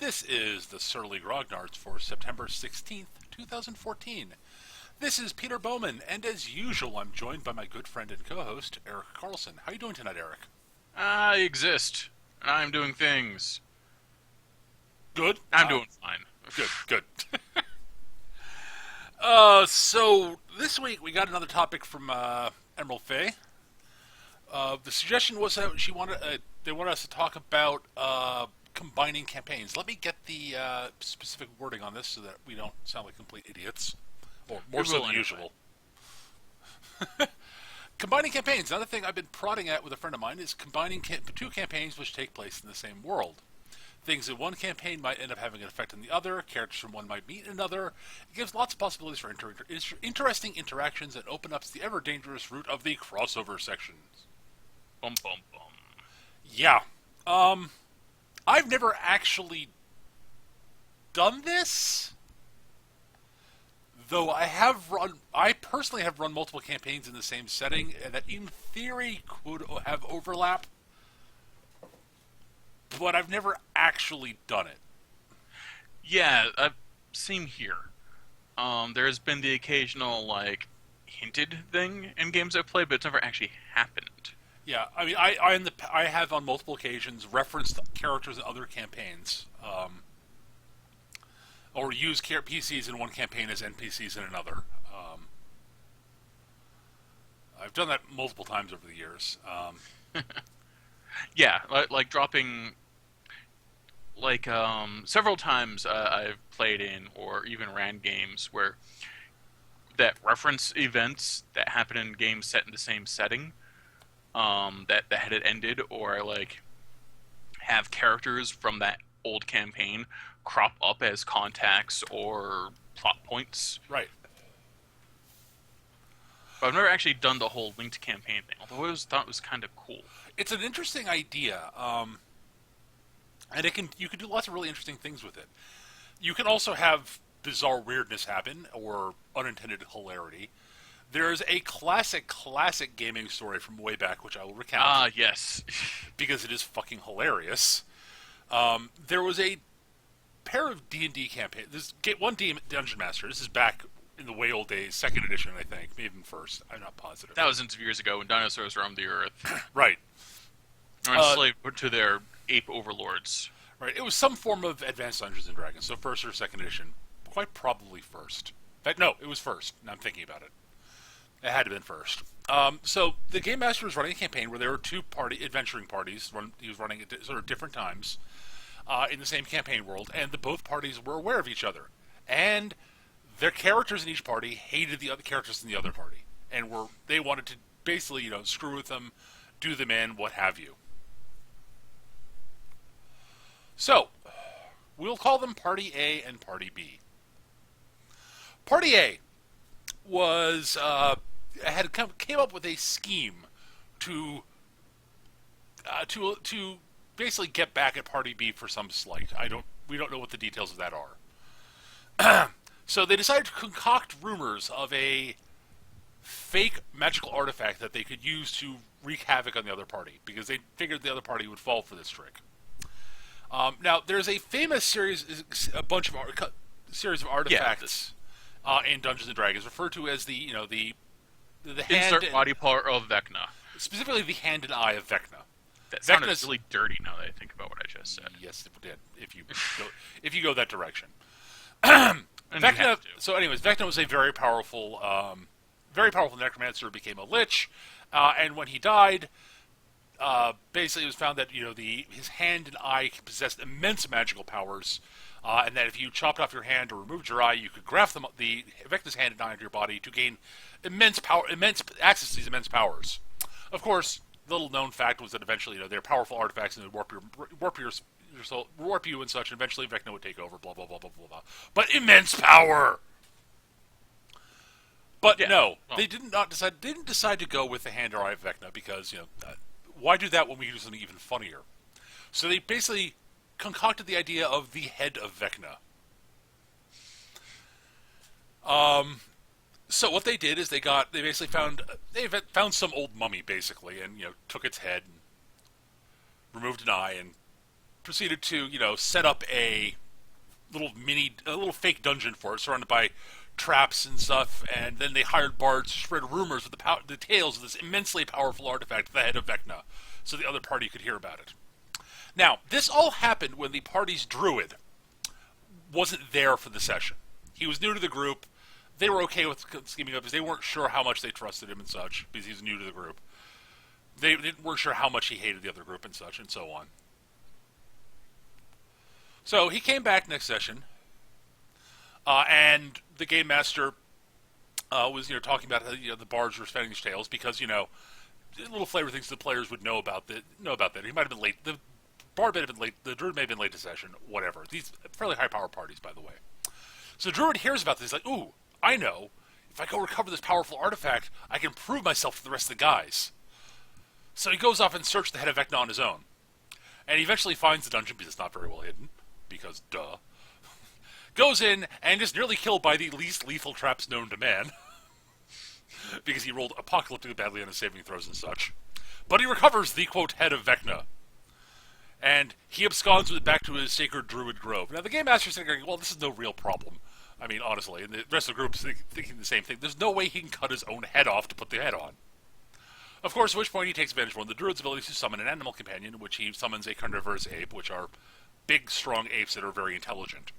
This is the Surly Grognards for September 16th, 2014. This is Peter Bowman, and as usual, I'm joined by my good friend and co-host, Eric Carlson. How are you doing tonight, Eric? I exist. And I'm doing things. Good? I'm doing fine. Good. So this week we got another topic from Emerald Faye. The suggestion was that they wanted us to talk about combining campaigns. Let me get the specific wording on this so that we don't sound like complete idiots, or more so than usual. Combining campaigns. Another thing I've been prodding at with a friend of mine is combining two campaigns which take place in the same world. Things in one campaign might end up having an effect on the other. Characters from one might meet another. It gives lots of possibilities for interesting interactions and opens up the ever-dangerous route of the crossover sections. Bum bum bum. Yeah. I've never actually done this, though I personally have run multiple campaigns in the same setting, and that in theory could have overlap, but I've never actually done it. Yeah, same here. There's been the occasional, hinted thing in games I've played, but it's never actually happened. Yeah, I mean, I have on multiple occasions referenced characters in other campaigns, or used PCs in one campaign as NPCs in another. I've done that multiple times over the years. Yeah, like dropping, several times I've played in or even ran games where that reference events that happen in games set in the same setting. That had it ended, or have characters from that old campaign crop up as contacts or plot points. Right. But I've never actually done the whole linked campaign thing, although I thought it was kind of cool. It's an interesting idea, and you can do lots of really interesting things with it. You can also have bizarre weirdness happen, or unintended hilarity. There's a classic gaming story from way back, which I will recount. Ah, yes. Because it is fucking hilarious. There was a pair of D&D campaigns. This one Dungeon Master. This is back in the way old days, second edition, I think, maybe even first. I'm not positive. Thousands of years ago, when dinosaurs roamed the earth. Right. Or enslaved to their ape overlords. Right. It was some form of Advanced Dungeons and Dragons, so first or second edition. Quite probably first. No, it was first. Now I'm thinking about it. It had to have been first. So the Game Master was running a campaign where there were two adventuring parties. He was running at sort of different times in the same campaign world, and both parties were aware of each other. And their characters in each party hated the other characters in the other party, and they wanted to basically, screw with them, do them in, what have you. So we'll call them Party A and Party B. Party A came up with a scheme to basically get back at Party B for some slight. We don't know what the details of that are. So they decided to concoct rumors of a fake magical artifact that they could use to wreak havoc on the other party, because they figured the other party would fall for this trick. Now, there's a famous series of artifacts in Dungeons and Dragons, referred to as the hand Insert body part of Vecna. Specifically, the hand and eye of Vecna. That sounded really dirty now that I think about what I just said. Yes, it did. If you go that direction. And Vecna. So, anyways, Vecna was a very powerful necromancer who became a lich, and when he died, basically it was found that his hand and eye possessed immense magical powers, and that if you chopped off your hand or removed your eye, you could graft the Vecna's hand and eye into your body to gain immense access to these immense powers. Of course, little known fact was that eventually, they're powerful artifacts and they warp you and such, and eventually Vecna would take over, blah, blah, blah, blah, blah, blah. But immense power! But yeah, no, well, they didn't decide to go with the hand or eye of Vecna, because, why do that when we can do something even funnier? So they basically concocted the idea of the head of Vecna. So what they did is they basically found some old mummy, basically, and took its head and removed an eye and proceeded to, set up a little fake dungeon for it, surrounded by traps and stuff. And then they hired bards to spread rumors of the tales of this immensely powerful artifact at the head of Vecna, so the other party could hear about it. Now, this all happened when the party's druid wasn't there for the session. He was new to the group. They were okay with scheming up because they weren't sure how much they trusted him and such, because he's new to the group. They weren't sure how much he hated the other group and such, and so on. So he came back next session, and the game master was talking about how, the bards were spending his tales because little flavor things the players would know about that. He might have been late. The bard may have been late. The druid may have been late to session. Whatever. These fairly high power parties, by the way. So druid hears about this. He's like, "Ooh, I know. If I go recover this powerful artifact, I can prove myself to the rest of the guys." So he goes off and searches the head of Vecna on his own, and he eventually finds the dungeon because it's not very well hidden. Because duh. Goes in and is nearly killed by the least lethal traps known to man. Because he rolled apocalyptically badly on his saving throws and such. But he recovers the, quote, head of Vecna. And he absconds with it back to his sacred druid grove. Now, the game master's thinking, well, this is no real problem. I mean, honestly, and the rest of the group is thinking the same thing. There's no way he can cut his own head off to put the head on. Of course, at which point he takes advantage of one of the druid's abilities to summon an animal companion, in which he summons a carnivorous ape, which are big, strong apes that are very intelligent.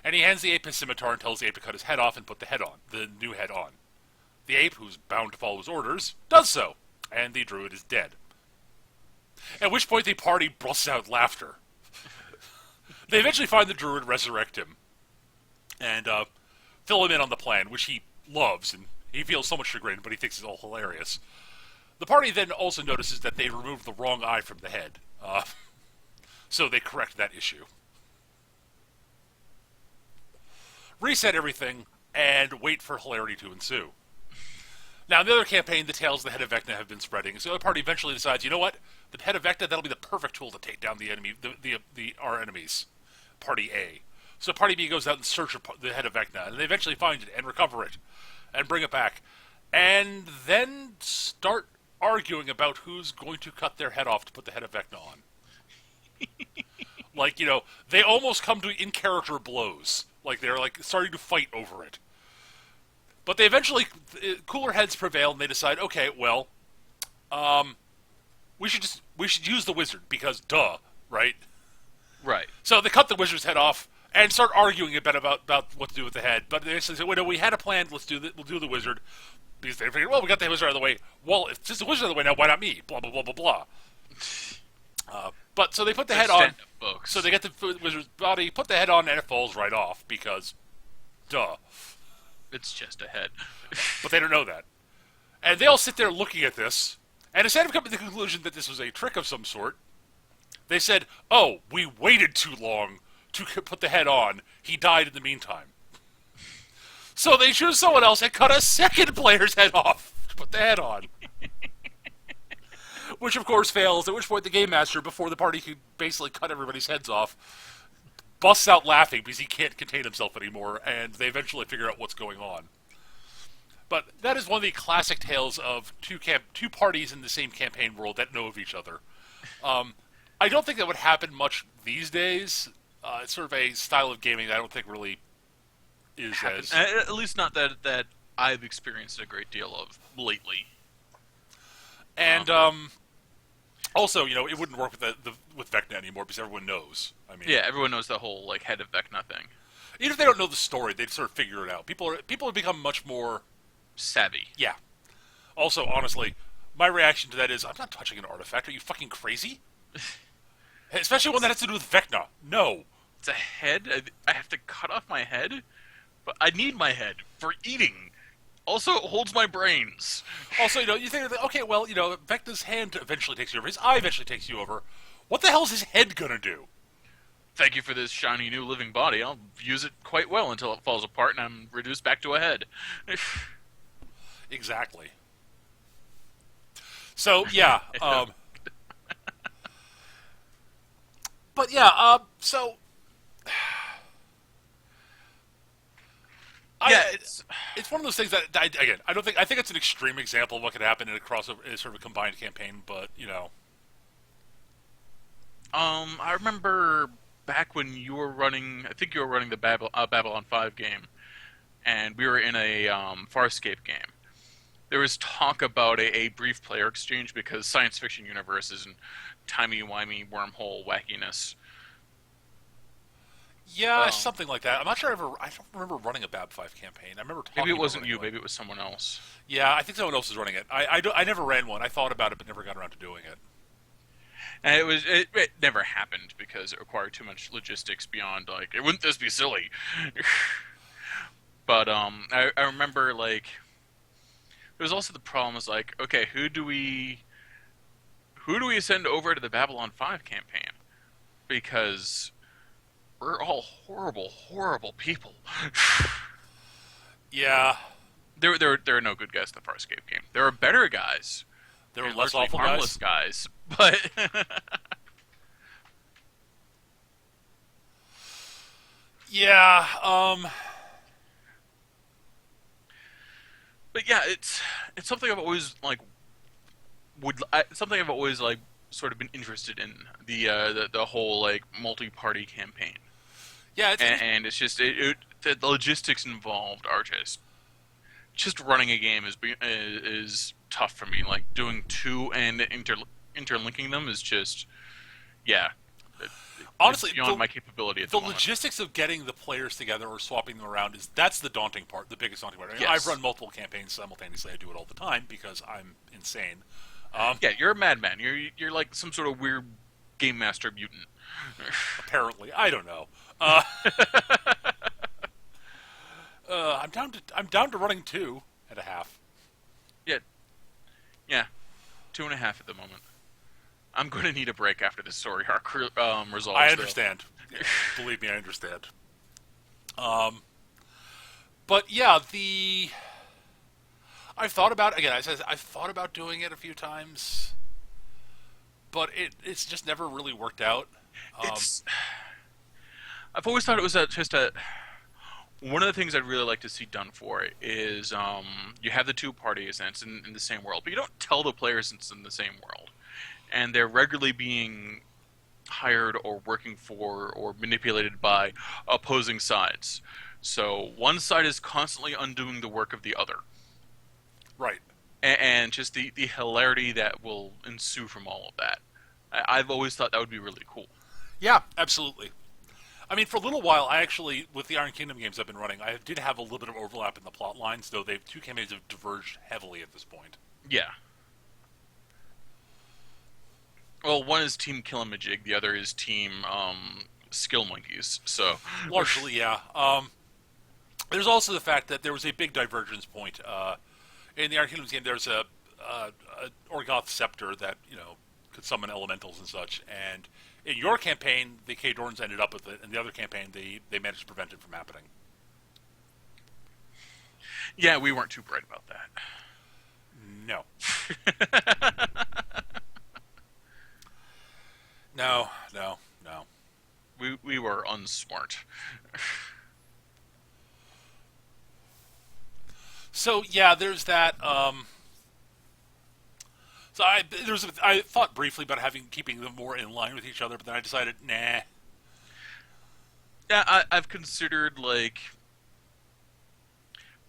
And he hands the ape his scimitar and tells the ape to cut his head off and put the new head on. The ape, who's bound to follow his orders, does so, and the druid is dead. At which point the party busts out laughter. They eventually find the druid, resurrect him, and fill him in on the plan, which he loves, and he feels so much chagrin, but he thinks it's all hilarious. The party then also notices that they removed the wrong eye from the head, so they correct that issue. Reset everything, and wait for hilarity to ensue. Now, in the other campaign, the tales of the head of Vecna have been spreading, so the other party eventually decides, you know what? The head of Vecna, that'll be the perfect tool to take down our enemies. Party A. So Party B goes out in search of the head of Vecna, and they eventually find it and recover it, and bring it back. And then start arguing about who's going to cut their head off to put the head of Vecna on. Like, they almost come to in-character blows. Like, they're, starting to fight over it. But they eventually, cooler heads prevail, and they decide, okay, well, we should use the wizard, because duh, right? Right. So they cut the wizard's head off, and start arguing a bit about what to do with the head. But they actually say, wait, no, we had a plan, we'll do the wizard. Because they figured, well, we got the wizard out of the way. Well, if since the wizard's out of the way now, why not me? Blah, blah, blah, blah, blah. But so they put the head on. Folks. So they get the wizard's body, put the head on, and it falls right off because, duh. It's just a head. But they don't know that. And they all sit there looking at this, and instead of coming to the conclusion that this was a trick of some sort, they said, oh, we waited too long to put the head on. He died in the meantime. So they choose someone else and cut a second player's head off to put the head on. Which, of course, fails, at which point the Game Master, before the party could basically cut everybody's heads off, busts out laughing because he can't contain himself anymore, and they eventually figure out what's going on. But that is one of the classic tales of two parties in the same campaign world that know of each other. I don't think that would happen much these days. It's sort of a style of gaming that I don't think really is as... At least not that I've experienced a great deal of lately. And also, it wouldn't work with Vecna anymore because everyone knows. I mean, yeah, everyone knows the whole head of Vecna thing. Even if they don't know the story, they'd sort of figure it out. People have become much more savvy. Yeah. Also, honestly, my reaction to that is, I'm not touching an artifact. Are you fucking crazy? Especially one that has to do with Vecna. No. It's a head. I have to cut off my head, but I need my head for eating. Also, it holds my brains. Also, you think, okay, well, Vecna's hand eventually takes you over. His eye eventually takes you over. What the hell's his head gonna do? Thank you for this shiny new living body. I'll use it quite well until it falls apart and I'm reduced back to a head. Exactly. So, yeah. But, yeah, so... it's one of those things that I think it's an extreme example of what could happen in a crossover, in sort of a combined campaign. But I remember back when you were running. I think you were running the Babylon 5 game, and we were in a Farscape game. There was talk about a brief player exchange because science fiction universes and timey-wimey wormhole wackiness. Yeah, Um, something like that. I'm not sure I don't remember running a Bab 5 campaign. I remember Maybe talking it about wasn't running you. one. Maybe it was someone else. Yeah, I think someone else is running it. I never ran one. I thought about it, but never got around to doing it. And it never happened because it required too much logistics beyond like wouldn't this be silly? But I remember like there was also the problem is like okay who do we send over to the Babylon 5 campaign because we're all horrible horrible people. Yeah, There are no good guys in the Farscape game. There are better guys there were and less largely awful harmless guys. guys, but Yeah, but yeah, it's something I've always like something I've always like sort of been interested in the whole like multi-party campaign, yeah. and it's just the logistics involved are just running a game is tough for me. Like doing two and interlinking them is just yeah, it, it's Honestly, beyond my capability at the the moment. logistics of getting the players together or swapping them around that's the daunting part, the biggest daunting part. I mean, I've Yes, run multiple campaigns simultaneously. I do it all the time because I'm insane. yeah, you're a madman. You're like some sort of weird game master mutant. Apparently, I don't know. I'm down to running 2.5. Yeah, yeah, 2.5 at the moment. I'm going to need a break after this story arc resolves. I Though. understand. Yeah, believe me, I understand. But yeah, I've thought about again. I've thought about doing it a few times, but it's just never really worked out. Um, It's. I've always thought it was just a. One of the things I'd really like to see done for it is you have the two parties and it's in the same world, but you don't tell the players it's in the same world, and they're regularly being hired or working for or manipulated by opposing sides. So one side is constantly undoing the work of the other, right. and just the hilarity that will ensue from all of that. I've always thought that would be really cool. Yeah, absolutely. I mean, for a little while, I actually, with the Iron Kingdom games I've been running, I did have a little bit of overlap in the plot lines, though they two campaigns have diverged heavily at this point. Yeah. Well, one is Team Killamajig, the other is Team Skill Monkeys. So Largely, yeah. There's also the fact that there was a big divergence point in the Iron Kingdoms game. There's a Orgoth scepter that could summon elementals and such, and in your campaign, the Khadorns ended up with it. In the other campaign, they managed to prevent it from happening. yeah, we weren't too bright about that. No. No, no, no. We were unsmart. So yeah, there's that. So I thought briefly about keeping them more in line with each other, but then I decided, nah. Yeah, I've considered like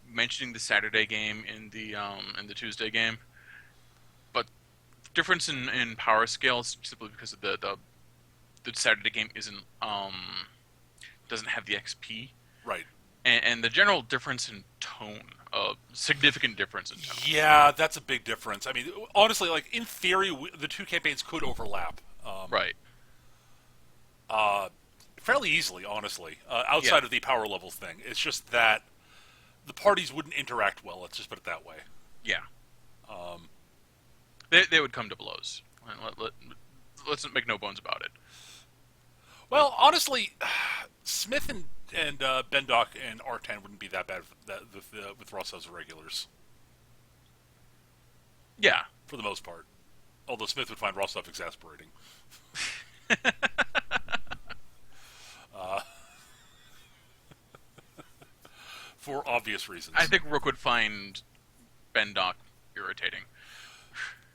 mentioning the Saturday game in the Tuesday game, but difference in power scales simply because of the Saturday game isn't doesn't have the XP, Right. and the general difference in tone, significant difference in tone. Yeah, that's a big difference. I mean, honestly, like in theory, the two campaigns could overlap. Right. Fairly easily, honestly, Yeah. outside of the power levels thing. It's just that the parties wouldn't interact well. Let's just put it that way. Yeah. Um, They would come to blows. Let's make no bones about it. well, honestly, Smith and Bendock and R10 wouldn't be that bad with Ross as regulars Yeah. for the most part. Although Smith would find Rostov exasperating. uh, for obvious reasons. I think Rook would find Bendock irritating.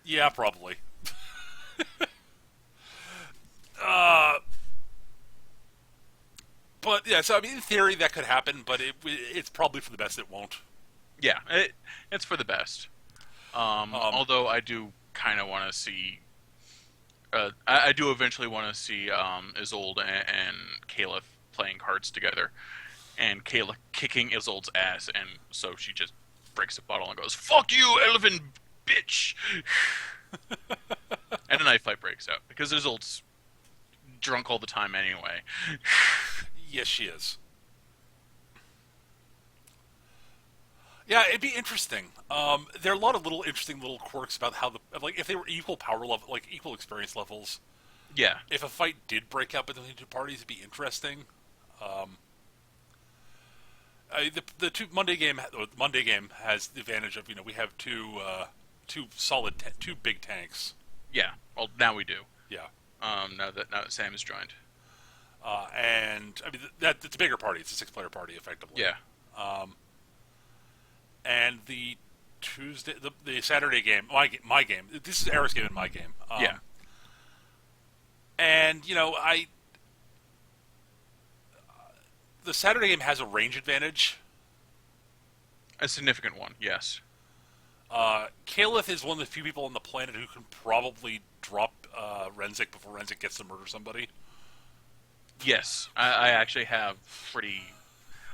Yeah, probably. But yeah, so I mean, in theory that could happen, but it's probably for the best. It won't. Yeah, it's for the best. Although I do kind of want to see. I do eventually want to see Isolde and Caliph playing cards together, and Kayla kicking Isolde's ass, and so she just breaks a bottle and goes, "Fuck you, elven bitch!" And a knife fight breaks out because Isolde's drunk all the time anyway. Yes, she is. Yeah, it'd be interesting. There are a lot of interesting little quirks about how like if they were equal power level, like equal experience levels. Yeah, If a fight did break out between the two parties, it'd be interesting. Um, the Monday game has the advantage of we have two solid two big tanks. yeah. Well, now we do. Yeah. Now that Sam has joined. And I mean that it's a bigger party. It's a 6-player party effectively. Yeah, And the Saturday game, my game. This is Eric's game and my game. yeah, And the Saturday game has a range advantage. a significant one. Yes. Caliph is one of the few people on the planet who can probably drop Renzik before Renzik gets to murder somebody. Yes, I actually have pretty.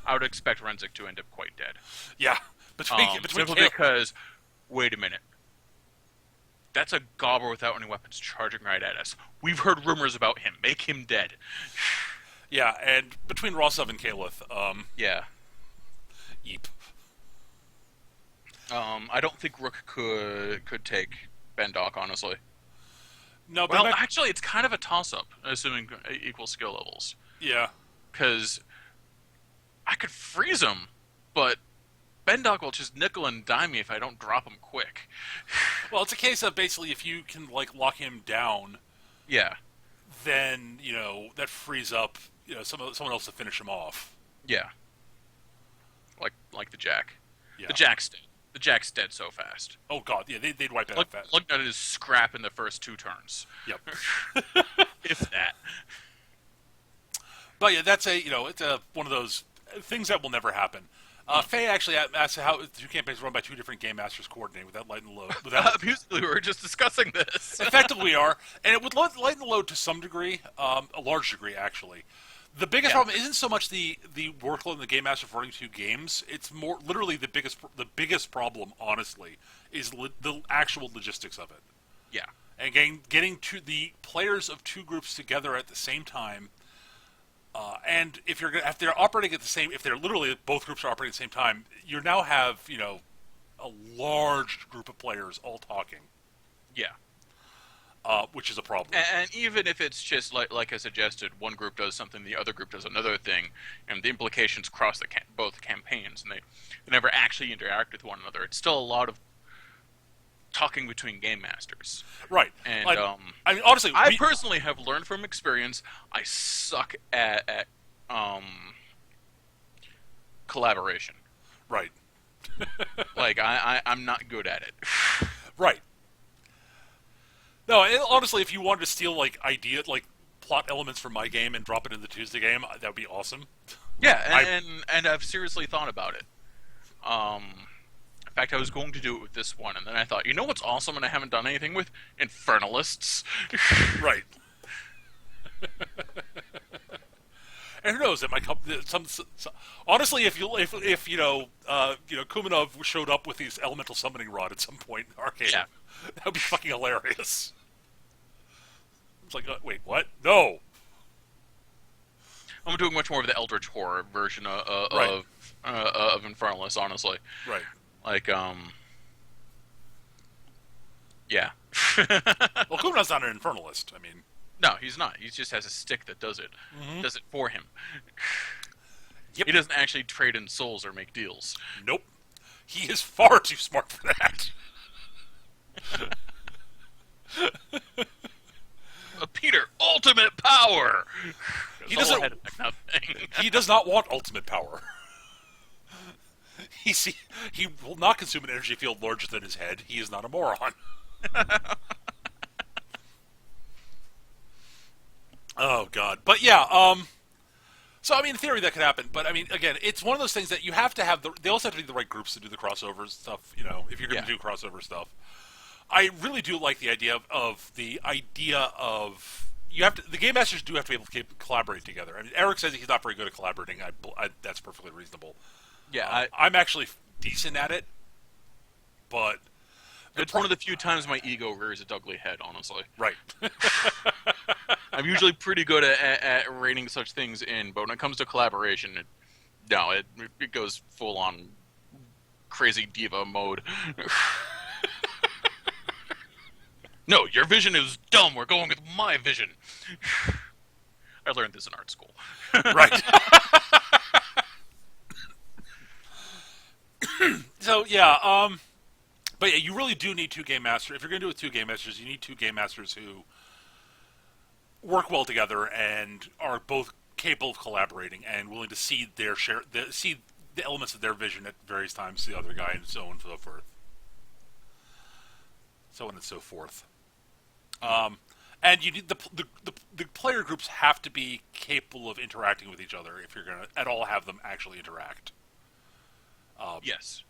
I would expect Renzik to end up quite dead. Yeah, between Simply Caliph, because, wait a minute, that's a gobbler without any weapons charging right at us. We've heard rumors about him. Make him dead. yeah, and between Rosov and Caliph, Yeah. yeep. I don't think Rook could take Bendok, honestly. No, but Well, actually, it's kind of a toss-up, assuming equal skill levels. yeah, Because I could freeze him, but Bendok will just nickel and dime me if I don't drop him quick. well, it's a case of basically if you can lock him down, Yeah, then that frees up someone else to finish him off. yeah. Like the Jack. Yeah. The Jack's dead. The Jack's dead so fast. Oh god, yeah, they'd wipe that out fast. Look at his scrap in the first 2 turns. Yep. If that. But yeah, that's it's one of those things that will never happen. Faye actually asked how 2 campaigns run by 2 different game masters coordinate without lighten the load. Musically, we were just discussing this. Effectively, we are, and it would lighten the load to some degree, a large degree actually. The biggest problem isn't so much the workload in the game master for running 2 games. It's more literally the biggest problem, honestly, is the actual logistics of it. Yeah. And getting to the players of 2 groups together at the same time. And if they're operating at the same, if they're literally both groups are operating at the same time, you now have a large group of players all talking. Yeah. Which is a problem. And even if it's just like I suggested, one group does something, the other group does another thing, and the implications cross both campaigns, and they never actually interact with one another. It's still a lot of talking between game masters. Right. And I mean, honestly, I personally have learned from experience. I suck at collaboration. Right. Like I'm not good at it. Right. No, honestly, if you wanted to steal plot elements from my game and drop it in the Tuesday game, that would be awesome. Yeah, and I've seriously thought about it. In fact, I was going to do it with this one, and then I thought, you know what's awesome and I haven't done anything with? Infernalists. Right. And who knows? It might come. Honestly, if Kumanov showed up with his elemental summoning rod at some point in Arcade, Yeah. that would be fucking hilarious. It's like, wait, what? No. I'm doing much more of the Eldritch horror version Right. of Infernalists, honestly. Right. Like, yeah. Well, Kumanov's not an infernalist. I mean, No, he's not. He just has a stick that does it. Mm-hmm. Does it for him. Yep. He doesn't actually trade in souls or make deals. Nope. He is far too smart for that. Peter, ultimate power. He That's all doesn't- I had to pick nothing. He does not want ultimate power. He will not consume an energy field larger than his head. He is not a moron. Oh god. But yeah, So I mean, in theory, that could happen. But I mean, again, it's one of those things that you have to have. They also have to be the right groups to do the crossover stuff. You know, if you're going Yeah. to do crossover stuff, I really do like the idea of you have to. The game masters do have to be able to collaborate together. I mean, Eric says he's not very good at collaborating. That's perfectly reasonable. Yeah, I'm actually decent at it, but it's one of the few times my ego rears its ugly head, honestly. right. I'm usually pretty good at reining such things in, but when it comes to collaboration, it goes full on crazy diva mode. No, your vision is dumb. We're going with my vision. I learned this in art school. Right. So yeah, but yeah, you really do need two game masters. If you're going to do it with two game masters, you need two game masters who work well together and are both capable of collaborating and willing to see see the elements of their vision at various times to the other guy, and so on and so forth. So on and so forth. And you need the player groups have to be capable of interacting with each other if you're going to at all have them actually interact. Yes.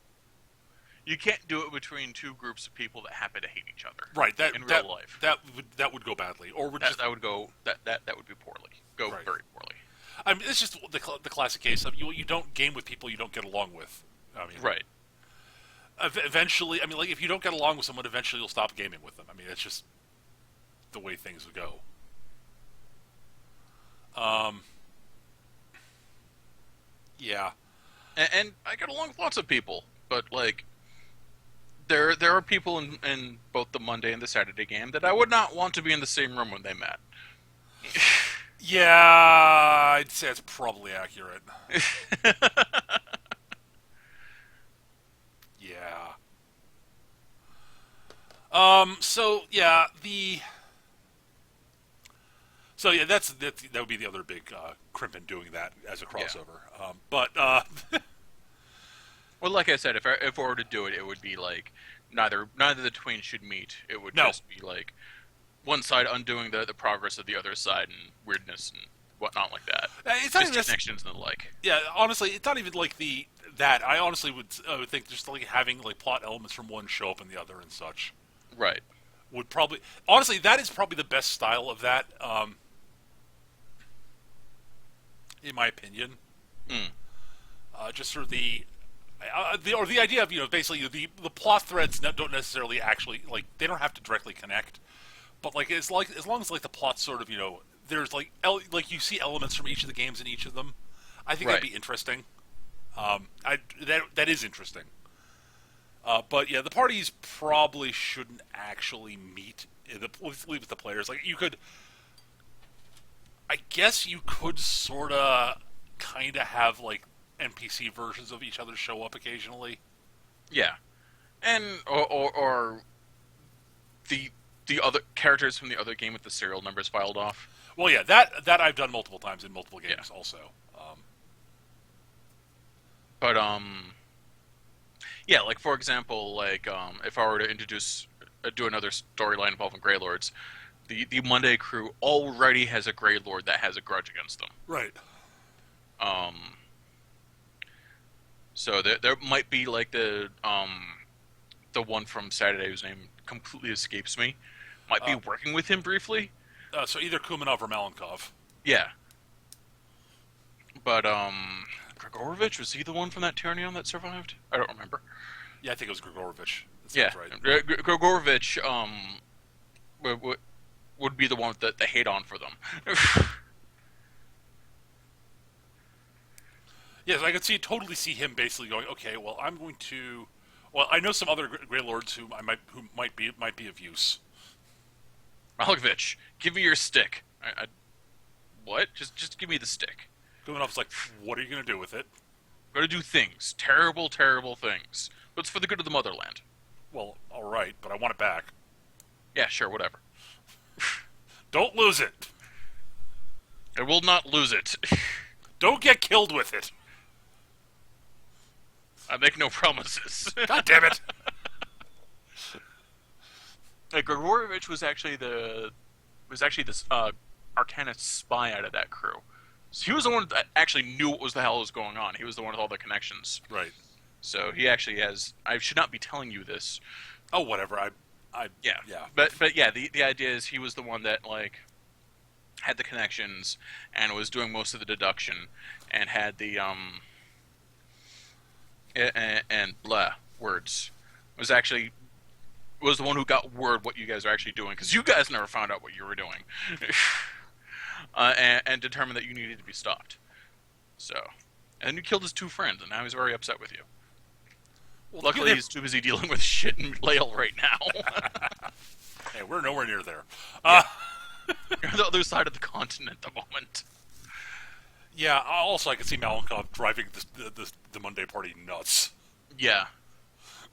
You can't do it between two groups of people that happen to hate each other. Right. In real life. That would go badly, or would that would go that would be poorly. Go Right. very poorly. I mean, it's just the classic case of you don't game with people you don't get along with. I mean, Right. Eventually, I mean, like if you don't get along with someone, eventually you'll stop gaming with them. I mean, it's just the way things would go. Yeah. And I get along with lots of people, but like there are people in both the Monday and the Saturday game that I would not want to be in the same room when they met. Yeah, I'd say it's probably accurate. Yeah. So yeah, So yeah, that would be the other big crimp in doing that as a crossover. But Well, like I said, if I were to do it, it would be like neither the twain should meet. It would No. just be like one side undoing the progress of the other side and weirdness and whatnot like that. it's not even Disconnections and the like. yeah. Honestly, it's not even like that. I honestly would think just like having like plot elements from one show up in the other and such Right. would probably honestly that is probably the best style of that. In my opinion, just sort of the idea of basically the plot threads don't necessarily actually like they don't have to directly connect, but like as long as like the plot sort of there's like you see elements from each of the games in each of them. I think that'd Right. be interesting. That is interesting. But yeah, the parties probably shouldn't actually meet. Let's leave it to the players. Like I guess you could sort of, kind of have like NPC versions of each other show up occasionally. Yeah. And or the other characters from the other game with the serial numbers filed off. Well, yeah, that I've done multiple times in multiple games also. But yeah, like for example, like if I were to do another storyline involving Grey Lords, the Monday crew already has a Grey Lord that has a grudge against them. Right. So there might be like the one from Saturday whose name completely escapes me, might be working with him briefly. So either Kumanov or Malenkov. Yeah. But Grigorovich, was he the one from that Tyrannion that survived? I don't remember. Yeah, I think it was Grigorovich. That Yeah, sounds right. Grigorovich would be the one with the hate on for them. Yes, I could totally see him basically going, okay, well, I'm going to. Well, I know some other Grey Lords who might be of use. Malkovich, give me your stick. What? Just give me the stick. Kumanov's like, what are you going to do with it? I'm gonna do things, terrible, terrible things. But it's for the good of the motherland. Well, all right, but I want it back. Yeah, sure, whatever. Don't lose it. I will not lose it. Don't get killed with it. I make no promises. God damn it. Grigorovich was actually this Arcanist spy out of that crew. So he was the one that actually knew what was the hell was going on. He was the one with all the connections. Right. So he actually has. I should not be telling you this. Oh, whatever. Yeah. Yeah. But yeah, the idea is he was the one that like had the connections and was doing most of the deduction and had the and blah words was the one who got word what you guys are actually doing, because you guys never found out what you were doing, and determined that you needed to be stopped. So, and you killed his two friends, and now he's very upset with you. Well, Luckily, he's too busy dealing with shit in Lael right now. Hey, we're nowhere near there. Yeah. You're on the other side of the continent at the moment. Yeah. Also, I can see Malenkov driving the Monday party nuts. Yeah.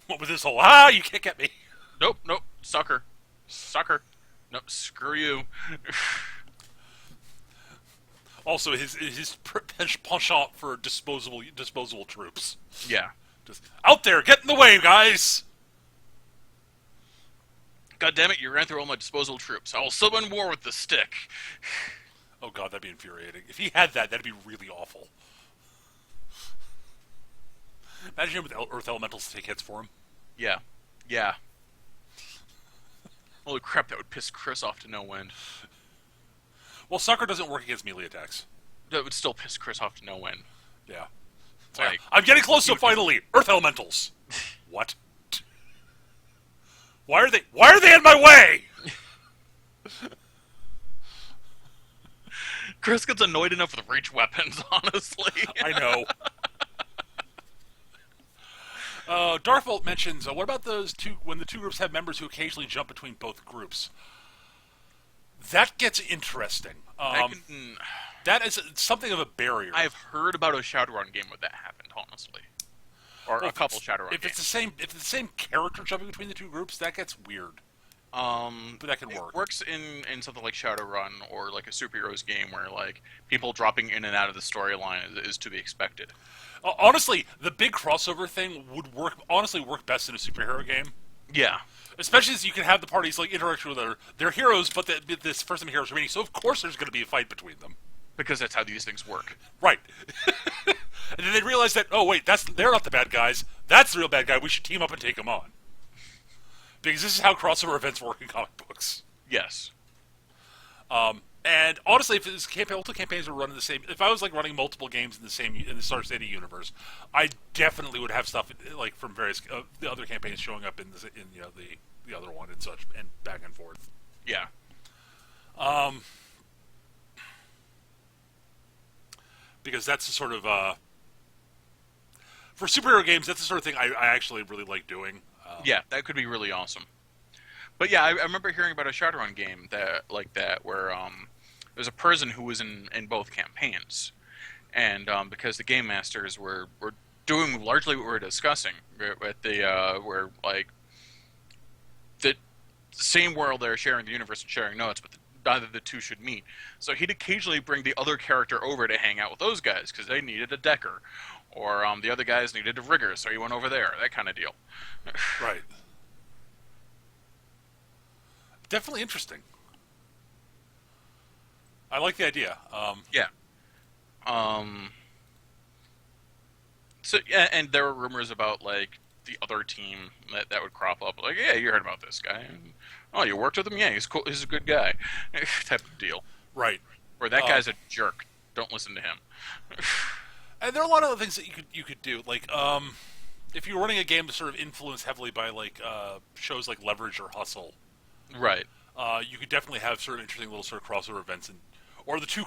What was this whole you can't get me? Nope. Sucker. Nope. Screw you. Also, his penchant for disposable troops. Yeah. Just out there, get in the way, guys. God damn it! You ran through all my disposable troops. I will summon war with the stick. Oh god, that'd be infuriating. If he had that, that'd be really awful. Imagine him with Earth Elementals to take hits for him. Yeah. Holy crap, that would piss Chris off to no end. Well, Sucker doesn't work against melee attacks. That would still piss Chris off to no end. Yeah. Like, I'm getting close to finally! Earth Elementals! What? Why are they in my way? Chris gets annoyed enough with reach weapons, honestly. I know. Darthvolt mentions, what about those two, when the two groups have members who occasionally jump between both groups? That gets interesting. That is something of a barrier. I've heard about a Shadowrun game where that happened, honestly. Or a couple Shadowrun games. If it's the same character jumping between the two groups, that gets weird. But that can work. It works in something like Shadowrun or like a superheroes game where like people dropping in and out of the storyline is to be expected. Honestly, the big crossover thing would work best in a superhero game. Yeah. Especially as you can have the parties like interact with their heroes, but this first time heroes remaining. So of course there's going to be a fight between them. Because that's how these things work. Right. And then they realize that, oh wait, they're not the bad guys. That's the real bad guy. We should team up and take him on. Because this is how crossover events work in comic books. Yes. And honestly, if multiple campaigns were running the same, if I was like running multiple games in the Star City universe, I definitely would have stuff like from various the other campaigns showing up in the other one and such, and back and forth. Yeah. Because that's the sort of for superhero games, that's the sort of thing I actually really like doing. Yeah, that could be really awesome. But yeah, I remember hearing about a Shadowrun game where there's a person who was in both campaigns, and because the game masters were doing largely what we're discussing with the where like the same world they're sharing the universe and sharing notes, but neither the two should meet. So he'd occasionally bring the other character over to hang out with those guys because they needed a decker, or the other guys needed a rigger, so he went over there. That kind of deal. Right. Definitely interesting. I like the idea. Yeah. So yeah, and there were rumors about like the other team that would crop up. Like, yeah, you heard about this guy. Oh, you worked with him? Yeah, he's cool. He's a good guy. Type of deal. Right. Or that guy's a jerk. Don't listen to him. And there are a lot of other things that you could do. Like, if you're running a game that's sort of influenced heavily by like shows like Leverage or Hustle, right? You could definitely have sort of interesting little sort of crossover events, or the two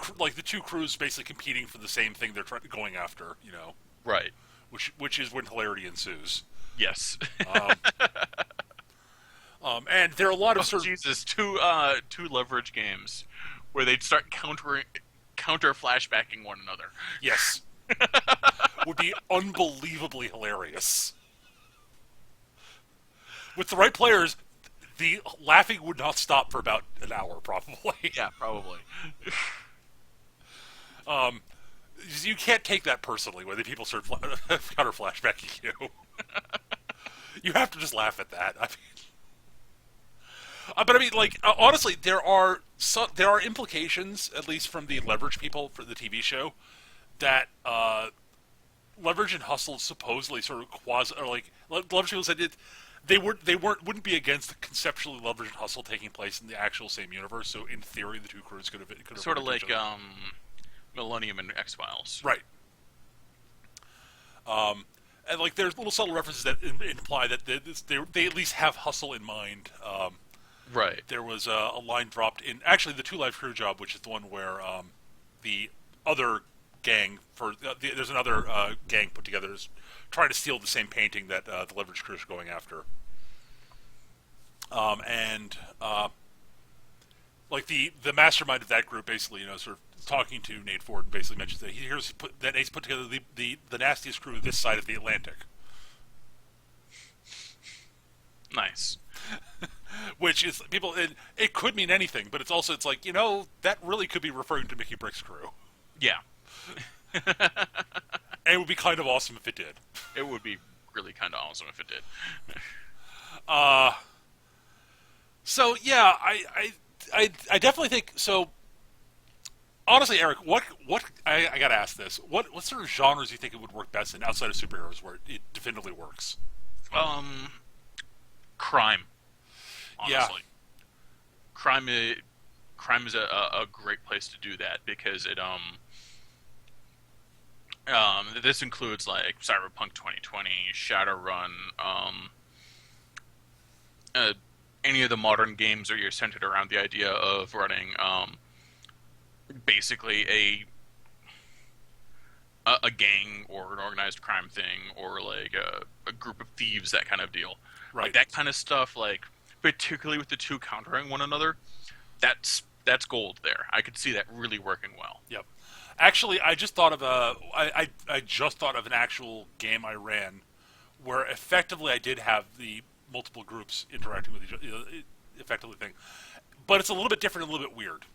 crews basically competing for the same thing they're going after. You know, right? Which is when hilarity ensues. Yes. And there are a lot of sort of two Leverage games where they'd start counter flashbacking one another. Yes. Would be unbelievably hilarious. With the right players, the laughing would not stop for about an hour, probably. Yeah, probably. You can't take that personally when the people start counter flashbacking you. You have to just laugh at that. But I mean, like, honestly, there are So there are implications, at least from the Leverage people for the TV show, that Leverage and Hustle supposedly sort of quasi or like Leverage people said wouldn't be against conceptually Leverage and Hustle taking place in the actual same universe. So in theory, the two crews could have Sort of run into like each other. Millennium and X Files. Right. And like there's little subtle references that imply that they at least have Hustle in mind. Right. There was a line dropped in actually the Two Live Crew job, which is the one where the other gang there's another gang put together is trying to steal the same painting that the Leverage crew is going after. And like the mastermind of that group basically sort of talking to Nate Ford and basically mentions that that Nate's put together the nastiest crew this side of the Atlantic. Nice. Which is people it could mean anything, but it's like that really could be referring to Mickey Brick's crew. Yeah. And it would be kind of awesome if it did. It would be really kind of awesome if it did. So yeah, I definitely think so. Honestly, Eric, what I gotta ask this: what sort of genres do you think it would work best in outside of superheroes, where it definitively works? Crime. Honestly, Yeah. crime is, crime is a great place to do that because this includes like Cyberpunk 2020, Shadowrun, any of the modern games where you're centered around the idea of running basically a gang or an organized crime thing or like a group of thieves, that kind of deal. Right. Like that kind of stuff, like particularly with the two countering one another, that's gold there. I could see that really working well. Yep. Actually, I just thought of I just thought of an actual game I ran where effectively I did have the multiple groups interacting with each other, effectively thing, but it's a little bit different, a little bit weird.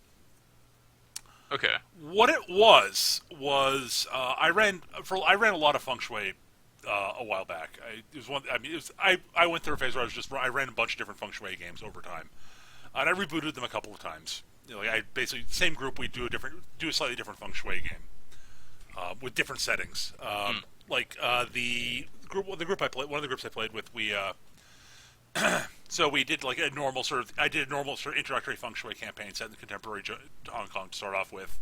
Okay. What it was I ran a lot of feng shui a while back. I went through a phase where I ran a bunch of different feng shui games over time, and I rebooted them a couple of times. Like I basically same group we do a slightly different feng shui game with different settings. Like the group I played, one of the groups I played with, we so we did like a normal sort of introductory feng shui campaign set in contemporary Hong Kong to start off with,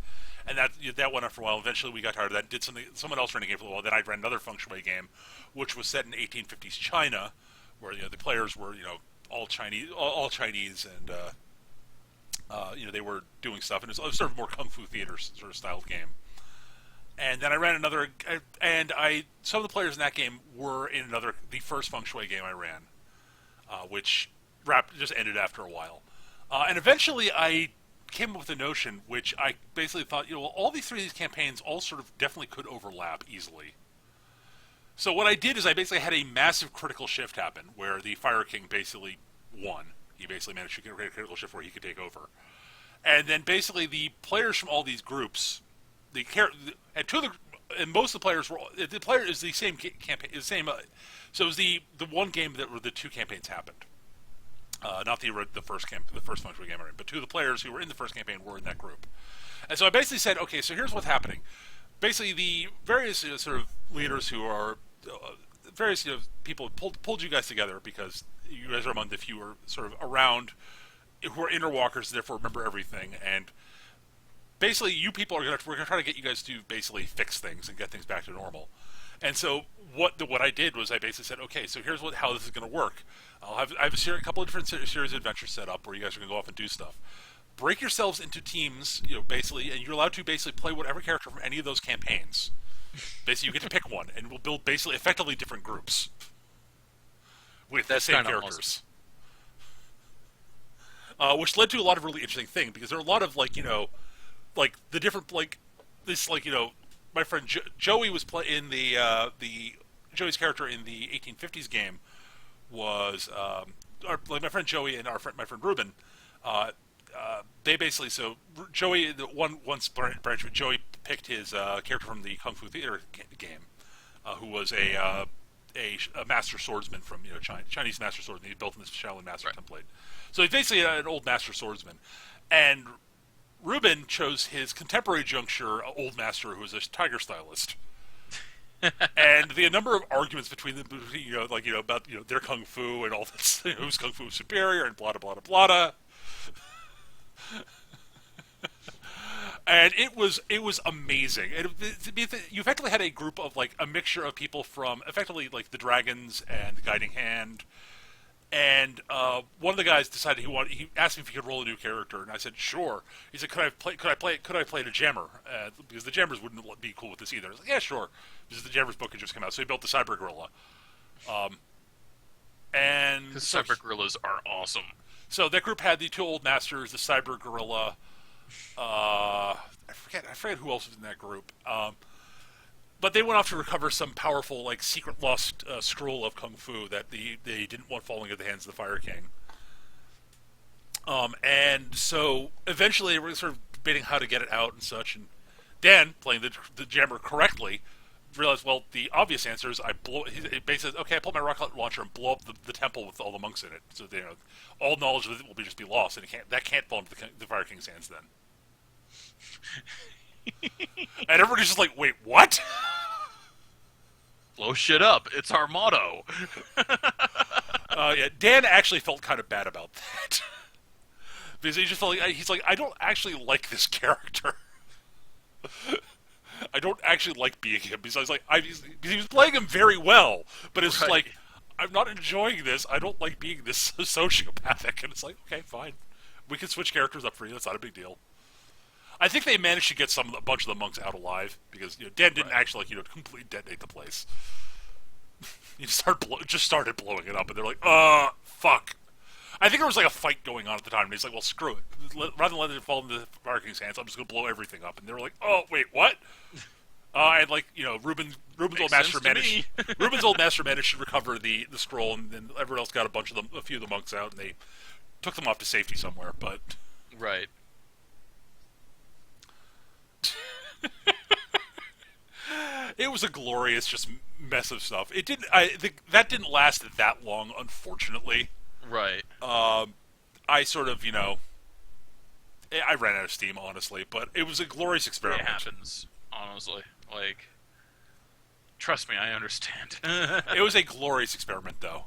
and that went on for a while. Eventually, we got tired of that. Did something. Someone else ran a game for a while. Then I ran another feng shui game, which was set in 1850s China, where the players were all Chinese, and they were doing stuff, and it was sort of more kung fu theater sort of styled game. And then I ran another, and some of the players in that game were in the first feng shui game I ran, which just ended after a while. And eventually I came up with a notion, which I basically thought, all these three of these campaigns all sort of definitely could overlap easily. So what I did is I basically had a massive critical shift happen, where the Fire King basically won. He basically managed to create a critical shift where he could take over. And then basically the players from all these groups, and most of the players the player is the same campaign, the same. So it was the one game that were the two campaigns happened, not the first feng shui game I ran, but two of the players who were in the first campaign were in that group. And so I basically said, okay, so here's what's happening. Basically, the various sort of leaders who are various people pulled you guys together because you guys are among the few who are sort of around, who are inner walkers, and therefore remember everything. And basically, you people we're going to try to get you guys to basically fix things and get things back to normal. And so what I did was I basically said, okay, so here's how this is going to work. I have a couple of different series of adventures set up where you guys are going to go off and do stuff. Break yourselves into teams, basically, and you're allowed to basically play whatever character from any of those campaigns. Basically, you get to pick one, and we'll build basically effectively different groups with the same characters. Awesome. Which led to a lot of really interesting things, because there are a lot of like the different my friend Joey was in the Joey's character in the 1850s game was my friend Joey and my friend Ruben. They basically Joey once branch with Joey picked his character from the Kung Fu Theater game, who was a master swordsman from Chinese master swordsman. He built in this Shaolin master template. So he's basically an old master swordsman. And Ruben chose his contemporary juncture old master, who was a tiger stylist. And the number of arguments between them, about their kung fu and all this, whose kung fu is superior and blah blah blah blah. And it was amazing. And you effectively had a group of like a mixture of people from effectively like the dragons and the guiding hand. And one of the guys decided he asked me if he could roll a new character, and I said sure. He said, could I play the Jammer? Because the Jammers wouldn't be cool with this either. I was like, yeah, sure. Because the Jammers book had just come out, so he built the Cyber Gorilla. And Because Cyber Gorillas are awesome. so that group had the two old masters, the Cyber Gorilla. I forget who else was in that group. But they went off to recover some powerful, like, secret lost scroll of kung fu that they didn't want falling into the hands of the Fire King. And so eventually we're sort of debating how to get it out and such. And Dan, playing the Jammer correctly, realized, well, the obvious answer is he basically says, okay, I pull my rocket launcher and blow up the temple with all the monks in it. So all knowledge of it will just be lost, and that can't fall into the Fire King's hands then. And everybody's just like, wait, what? Blow shit up. It's our motto. Yeah, Dan actually felt kind of bad about that. Because he just felt like, he's like, I don't actually like this character. I don't actually like being him. Because I was like, because he was playing him very well, but it's Right. like, I'm not enjoying this. I don't like being this sociopathic. And it's like, okay, fine. We can switch characters up for you. That's not a big deal. I think they managed to get a bunch of the monks out alive because Dan didn't actually completely detonate the place. He just started blowing it up, and they're like, fuck. I think there was like a fight going on at the time, and he's like, well, screw it. Rather than letting it fall into the Fire King's hands, I'm just going to blow everything up. And they were like, oh, wait, what? And like, Ruben's old master managed. Ruben's old master managed to recover the scroll, and then everyone else got a few of the monks out, and they took them off to safety somewhere. But Right. it was a glorious just mess of stuff. It didn't. That didn't last that long, unfortunately. Right. I sort of, I ran out of steam, honestly, but it was a glorious experiment. It happens, honestly. Like, trust me, I understand. It was a glorious experiment, though.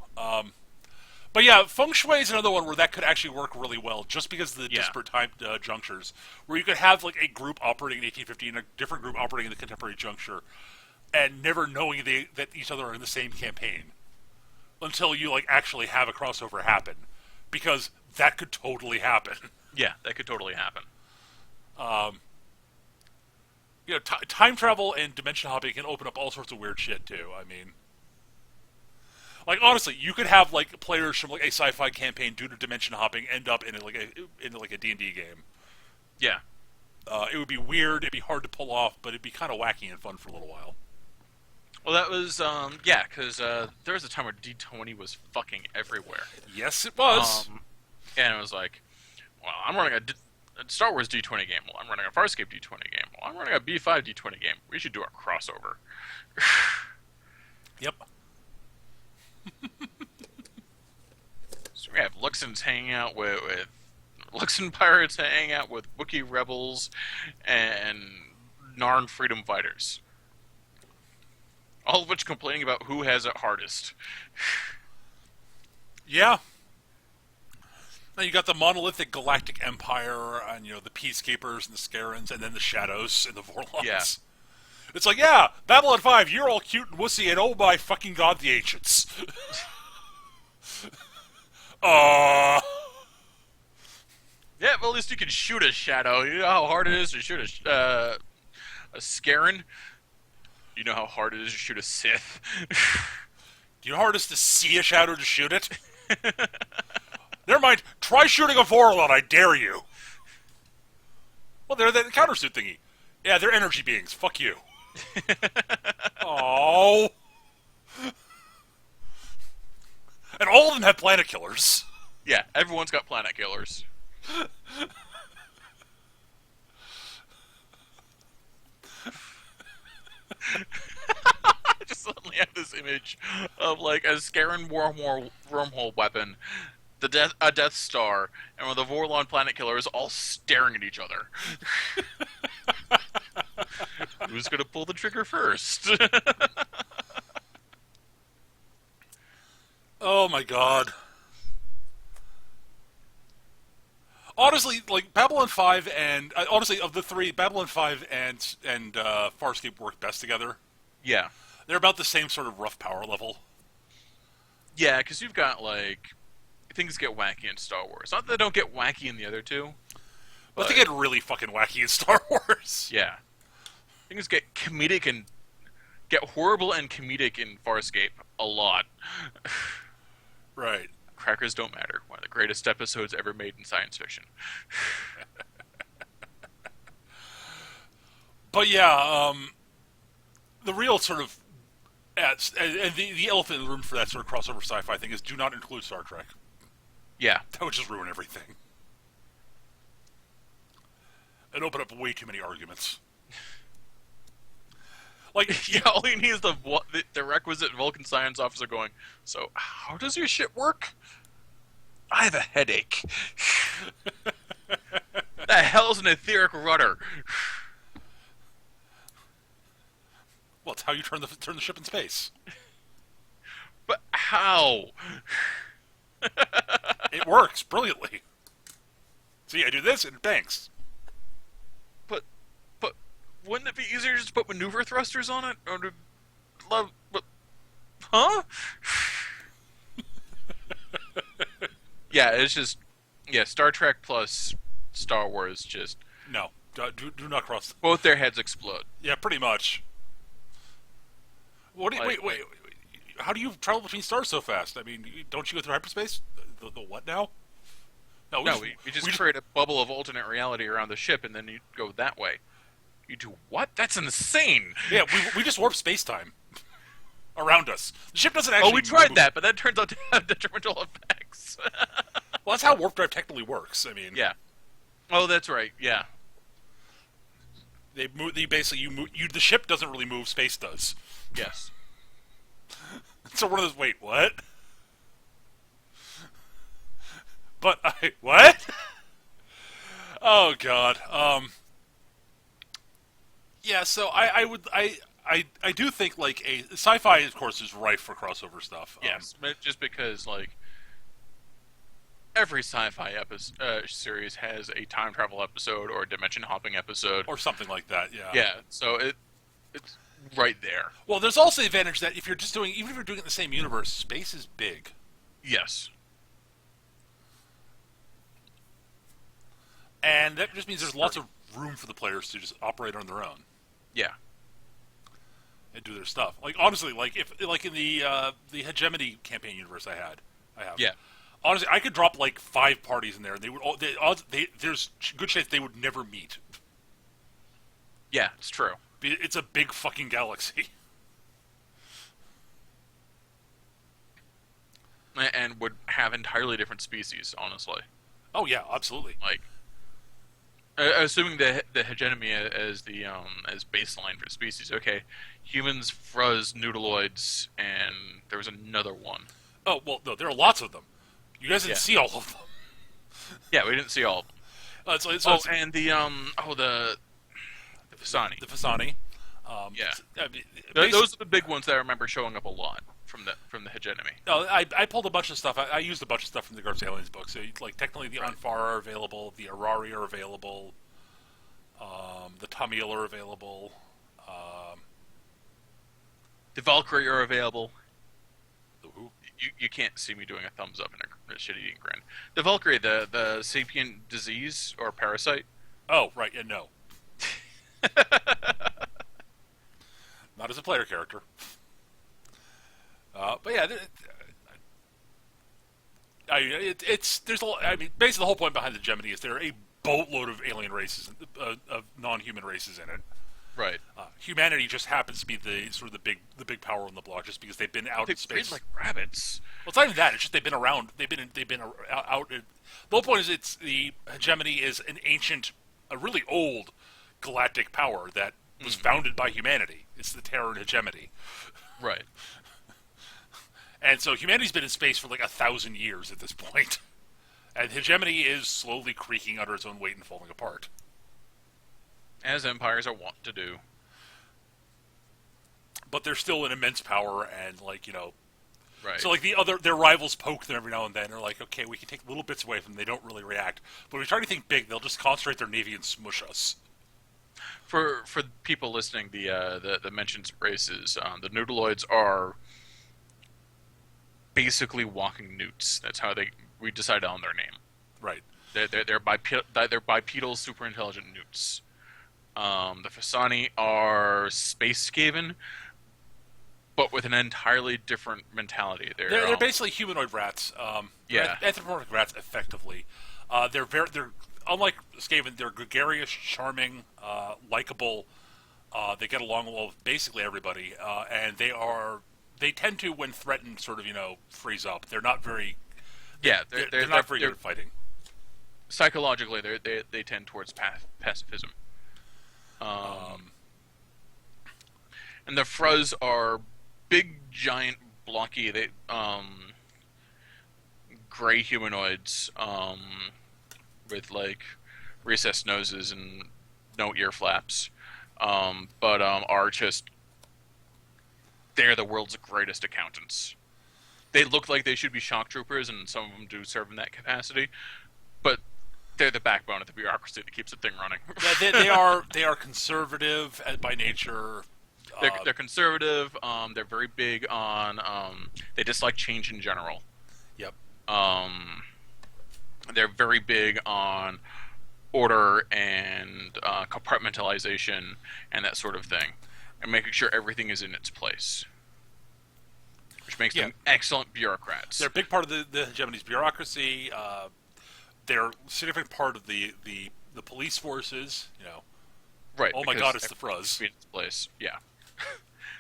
But yeah, Feng Shui is another one where that could actually work really well, just because of the disparate time junctures, where you could have like a group operating in 1850 and a different group operating in the contemporary juncture, and never knowing that each other are in the same campaign until you like actually have a crossover happen, because that could totally happen. Yeah, that could totally happen. Time travel and dimension hopping can open up all sorts of weird shit too. I mean, like honestly, you could have like players from like a sci-fi campaign due to dimension hopping end up in a D&D game. Yeah. It would be weird. It'd be hard to pull off, but it'd be kind of wacky and fun for a little while. Well, that was, because there was a time where D20 was fucking everywhere. Yes, it was. And it was like, well, I'm running a Star Wars D20 game. Well, I'm running a Farscape D20 game. Well, I'm running a B5 D20 game. We should do a crossover. Yep. So we have Luxons hanging out with Luxon pirates hanging out with Wookiee rebels and Narn freedom fighters. All of which complaining about who has it hardest. Yeah. Now you got the monolithic galactic empire, and the peacekeepers and the Scarans, and then the shadows and the Vorlons. Yeah. It's like, yeah, Babylon 5, you're all cute and wussy, and oh my fucking god, the ancients. Yeah, but at least you can shoot a shadow. You know how hard it is to shoot a Scaran? You know how hard it is to shoot a Sith? Do you know how hard it is to see a shadow to shoot it? Never mind, try shooting a Vorlon, I dare you. Well, they're the countersuit thingy. Yeah, they're energy beings, fuck you. Oh. And all of them have planet killers. Yeah, everyone's got planet killers. I just suddenly have this image of like a Scaran wormhole weapon a Death Star, and one of the Vorlon planet killers all staring at each other. Who's gonna pull the trigger first? Oh my god. Honestly, like Babylon 5 and honestly of the three, Babylon 5 and Farscape work best together. Yeah, They're about the same sort of rough power level. yeah, because you've got like things get wacky in Star Wars. Not that they don't get wacky in the other two, But they but get really fucking wacky in Star Wars. yeah, things get comedic and get horrible and comedic in Farscape a lot. Right. Crackers don't matter. One of the greatest episodes ever made in science fiction. But yeah, the real sort of and the elephant in the room for that sort of crossover sci-fi thing is do not include Star Trek. Yeah, That would just ruin everything. And open up way too many arguments. Like, yeah. All you need is the requisite Vulcan science officer going. So, how does your ship work? I have a headache. The hell's an etheric rudder? well, it's how you turn the ship in space. But how? It works brilliantly. See, I do this and it banks. But wouldn't it be easier just to put maneuver thrusters on it, or to love? But, huh? Yeah, it's just Star Trek plus Star Wars just No, do not cross. both their heads explode. Yeah, pretty much. What? Do you, Like- wait. How do you travel between stars so fast? I mean, don't you go through hyperspace? The what now? No, we just create a bubble of alternate reality around the ship, and then you go that way. You do what? That's insane. Yeah, we just warp space time around us. The ship doesn't actually. Oh, we tried move. that, but that turns out to have detrimental effects. Well, that's how warp drive technically works. I mean, Yeah. Oh, that's right. Yeah. they move. They basically you move. The ship doesn't really move. Space does. Yes. So one of those. Wait, what? But what? Oh God. Yeah. So I do think like a sci-fi, of course, is rife for crossover stuff. Yes. But just because like every sci-fi series has a time travel episode or a dimension hopping episode or something like that. Yeah. Yeah. So it's right there. Well, there's also the advantage that if you're just doing, even if you're doing it in the same universe, space is big. Yes. And that just means there's lots of room for the players to just operate on their own Yeah. and do their stuff. Like honestly, like if like in the hegemony campaign universe I have. Yeah. Honestly, I could drop like 5 parties in there, and they would all. There's good chance they would never meet. Yeah. It's true. It's a big fucking galaxy. And would have entirely different species, honestly. Oh yeah, absolutely. Like, assuming the hegemony as the as baseline for species. Okay, humans, Fruz, Noodleoids, and there was another one. Oh well, no, there are lots of them. You guys didn't Yeah. see all of them. Yeah, we didn't see all of them. It's And the Fasani. the Fasani. Yeah. I mean, Those are the big ones that I remember showing up a lot from the hegemony. No, I pulled a bunch of stuff. I used a bunch of stuff from the Garps Aliens book. So, like, technically, the Right. Anfar are available, the Arari are available, the Tamil are available. The Valkyrie are available. The who? You can't see me doing a thumbs up and a shit-eating grin. The Valkyrie, the sapient disease or parasite. Oh, right, yeah, no. Not as a player character. But yeah, it's there's a lot. I mean, basically the whole point behind the Gemini is there are a boatload of alien races, of non-human races in it. Right. Humanity just happens to be the sort of the big power on the block, just because they've been out They in breed space. like rabbits. Well, it's not even that. It's just they've been around. They've been out. The whole point is it's the hegemony is an ancient, a really old galactic power that was founded by humanity. It's the Terran hegemony, Right. and so humanity's been in space for like 1,000 years at this point. And hegemony is slowly creaking under its own weight and falling apart. As empires are wont to do. But they're still an immense power, and Right. so their rivals poke them every now and then. They're like, okay, we can take little bits away from them. They don't really react. But if we try to think big, they'll just concentrate their navy and smush us. For people listening, the mentioned races, the Noodleoids are basically walking newts. That's how we decided on their name. Right. They're bipedal, super intelligent newts. The Fasani are space Skaven, but with an entirely different mentality. They're basically humanoid rats. Yeah. Anthropomorphic rats, effectively. They're unlike Skaven. They're gregarious, charming, likable. They get along well with basically everybody, and they tend to, when threatened, sort of freeze up. They're not very. Yeah, they're not very good at fighting. Psychologically, they tend towards pacifism. And the Fruz are big, giant, blocky, gray humanoids with recessed noses and no ear flaps, but are just they're the world's greatest accountants. They look like they should be shock troopers, and some of them do serve in that capacity, but they're the backbone of the bureaucracy that keeps the thing running. Yeah, they are conservative by nature. They're conservative. They're very big on. They dislike change in general. Yep. They're very big on order and compartmentalization and that sort of thing, and making sure everything is in its place, which makes them excellent bureaucrats. They're a big part of the hegemony's bureaucracy. They're a significant part of the police forces. Right. Oh my God, it's the Fruz. In its place. Yeah.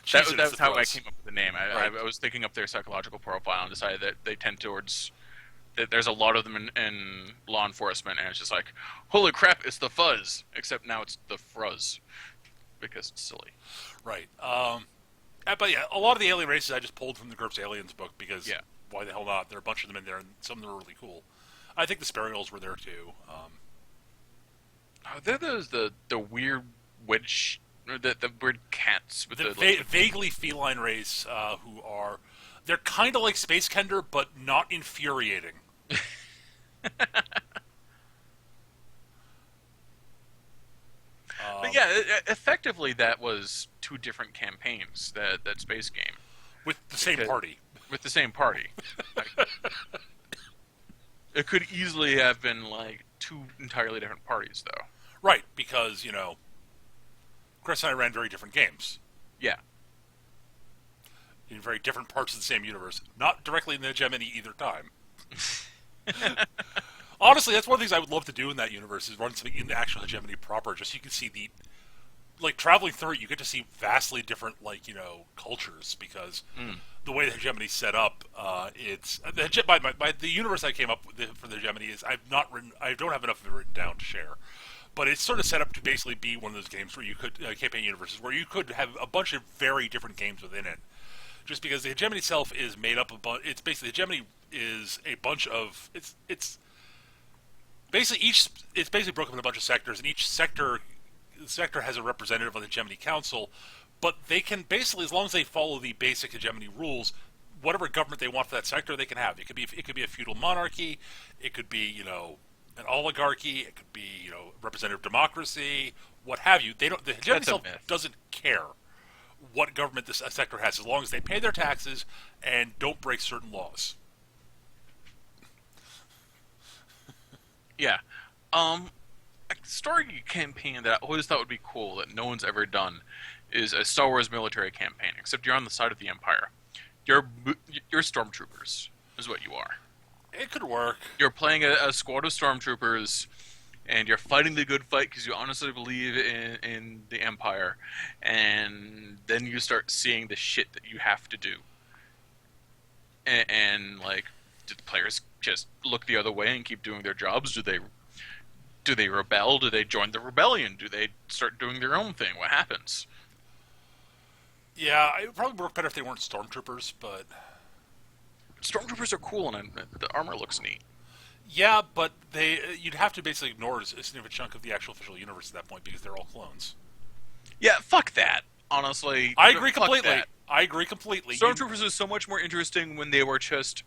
Jesus, that was how I Fruz. came up with the name. Right. I was thinking up their psychological profile and decided that they tend towards. That there's a lot of them in law enforcement, and it's just like, holy crap, it's the Fuzz. Except now it's the Fruz, because it's silly. Right. But yeah, a lot of the alien races I just pulled from the GURPS Aliens book because why the hell not? There are a bunch of them in there, and some of them are really cool. I think the Sparials were there too. They're the weird witch, the weird cats with vaguely feline race who are they're kind of like Space Kender, but not infuriating. But yeah, effectively that was two different campaigns. That space game with the same party. With the same party. It could easily have been two entirely different parties, though. Right, because Chris and I ran very different games. Yeah. In very different parts of the same universe, not directly in the hegemony either time. Honestly, that's one of the things I would love to do in that universe is run something in the actual hegemony proper, just so you can see traveling through it, you get to see vastly different cultures because the way the hegemony is set up, it's the universe I came up with for the hegemony is I don't have enough of it written down to share. But it's sort of set up to basically be one of those games where you could campaign universes where you could have a bunch of very different games within it. Just because the hegemony itself is made up of it's basically the hegemony is a bunch of it's basically broken up in a bunch of sectors, and each sector has a representative on the hegemony council. But they can basically, as long as they follow the basic hegemony rules, whatever government they want for that sector, they can have. It could be a feudal monarchy, it could be an oligarchy, it could be representative democracy, what have you. The hegemony itself doesn't care what government this sector has, as long as they pay their taxes and don't break certain laws. Yeah. A story campaign that I always thought would be cool that no one's ever done is a Star Wars military campaign, except you're on the side of the Empire. You're stormtroopers, is what you are. It could work. You're playing a squad of stormtroopers, and you're fighting the good fight because you honestly believe in the Empire, and then you start seeing the shit that you have to do. And do the players just look the other way and keep doing their jobs? Do they rebel? Do they join the rebellion? Do they start doing their own thing? What happens? Yeah, it would probably work better if they weren't stormtroopers, but Stormtroopers are cool, and the armor looks neat. Yeah, but you'd have to basically ignore a significant chunk of the actual official universe at that point because they're all clones. Yeah, fuck that. Honestly, I agree fuck completely. that. I agree completely. Stormtroopers was so much more interesting when they were just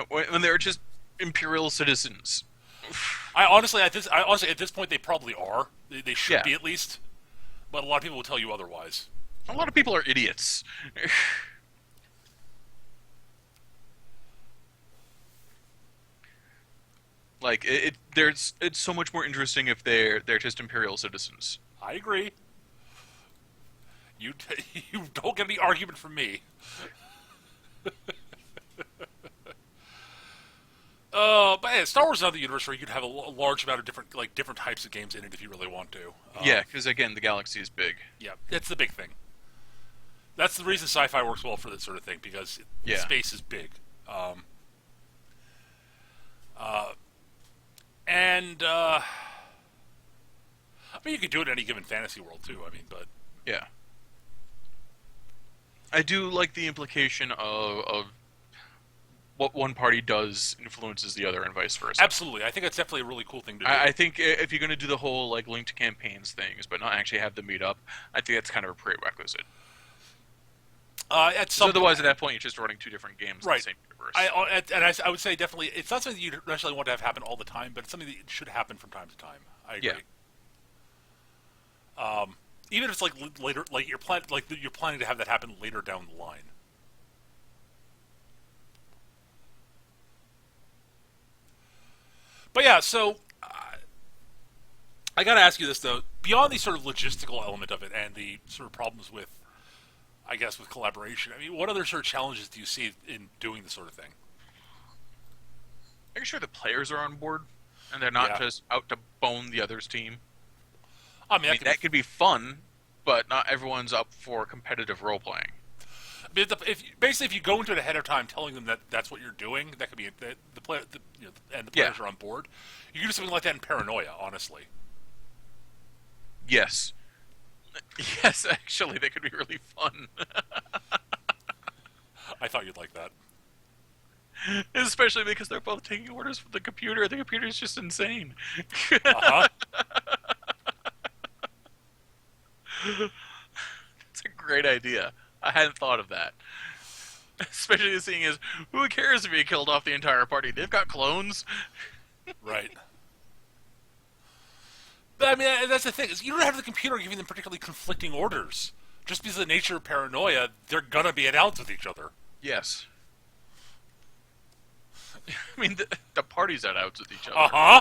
when they were just Imperial citizens. I honestly at this point they probably are. They should Yeah, be at least, but a lot of people will tell you otherwise. a lot of people are idiots. Like it's so much more interesting if they're just Imperial citizens. I agree. You don't get any argument from me. But yeah, Star Wars is another universe where you could have a large amount of different types of games in it if you really want to. Yeah, because again, the galaxy is big. Yeah, that's the big thing. That's the reason sci-fi works well for this sort of thing because Yeah, space is big. Um, uh, and I mean, you could do it in any given fantasy world too. I mean, but yeah. I do like the implication of what one party does influences the other and vice versa. absolutely, I think that's definitely a really cool thing to do. I think if you're going to do the whole like linked campaigns things, but not actually have them meet up, I think that's kind of a prerequisite. At So some otherwise, at that point, you're just running two different games in the right. same universe. I would say definitely it's not something you necessarily want to have happen all the time, but it's something that should happen from time to time. I agree. Yeah. Even if it's like later, like you're planning to have that happen later down the line. But yeah, so I got to ask you this though: beyond the sort of logistical element of it and the sort of problems with, I guess, with collaboration. I mean, what other sort of challenges do you see in doing this sort of thing? Making sure the players are on board and they're not Yeah, just out to bone the other's team. I mean I mean, that could be fun, but not everyone's up for competitive role playing. I mean, if you go into it ahead of time, telling them that that's what you're doing, that could be the player, and the Yeah. players are on board. You can do something like that in Paranoia, honestly. Yes. Yes, actually, that could be really fun. I thought you'd like that. Especially because they're both taking orders from the computer. The computer's just insane. Uh huh. It's a great idea. I hadn't thought of that. Especially seeing as who cares if you killed off the entire party? They've got clones. Right. But I mean, that's the thing is you don't have the computer giving them particularly conflicting orders. Just because of the nature of Paranoia, they're gonna be at odds with each other. Yes. I mean, the party's at outs with each Uh other. huh.